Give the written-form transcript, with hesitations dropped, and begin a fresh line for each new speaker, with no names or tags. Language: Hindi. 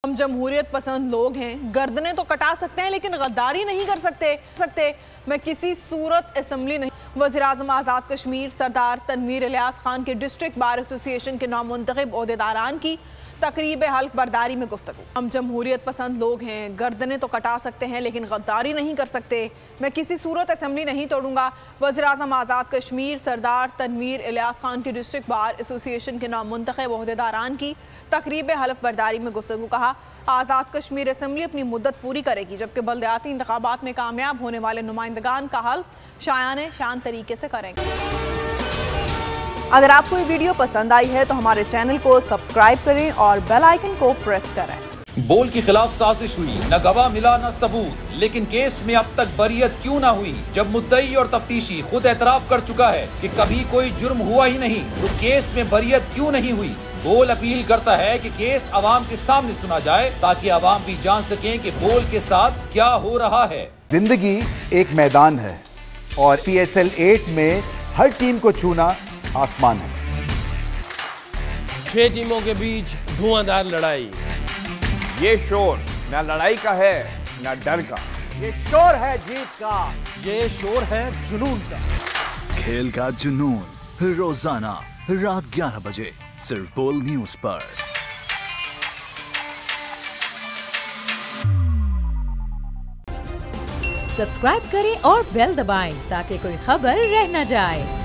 हम जमहूरियत पसंद लोग हैं, गर्दनें तो कटा सकते हैं लेकिन गद्दारी नहीं कर सकते। मैं किसी सूरत असेंबली नहीं। वज़ीर-ए-आज़म आज़ाद कश्मीर सरदार तनवीर इलियास खान के डिस्ट्रिक्ट बार एसोसिएशन के नामुंतखब ओहदेदारान की तकरीब हल्फ बर्दारी में गुफ्तगू। हम जमहूरियत पसंद लोग हैं, गर्दनें तो कटा सकते हैं लेकिन गद्दारी नहीं कर सकते। मैं किसी सूरत असेंबली नहीं तोड़ूंगा। वज़ीर-ए-आज़म आज़ाद कश्मीर सरदार तनवीर इलियास खान के डिस्ट्रिक्ट बार एसोसिएशन के नामुंतखब ओहदेदारान की तकरीब हल्फ बर्दारी में गुफ्तगू। कहा, आज़ाद कश्मीर असेंबली अपनी मुद्दत पूरी करेगी जबकि बल्दियाती इंतखाबात में कामयाब होने वाले नुमाइंदगान का हल्फ शायाने शान तरीके से करेंगे। अगर आपको ये वीडियो पसंद आई है तो हमारे चैनल को सब्सक्राइब करें और बेल आइकन को प्रेस करें।
बोल की खिलाफ साजिश हुई, न गवाह मिला न सबूत, लेकिन केस में अब तक बरियत क्यों न हुई? जब मुद्दई और तफ्तीशी खुद एतराफ कर चुका है कि कभी कोई जुर्म हुआ ही नहीं, तो केस में बरियत क्यों नहीं हुई? बोल अपील करता है कि केस अवाम के सामने सुना जाए ताकि अवाम भी जान सकें कि बोल के साथ क्या हो रहा है।
जिंदगी एक मैदान है और PSL 8 में हर टीम को छूना आसमान है।
6 टीमों के बीच धुआंधार लड़ाई।
ये शोर न लड़ाई का है न डर का,
ये शोर है जीत का,
ये शोर है जुनून का।
खेल का जुनून रोजाना रात 11 बजे सिर्फ बोल न्यूज पर।
सब्सक्राइब करें और बेल दबाएं ताकि कोई खबर रह न जाए।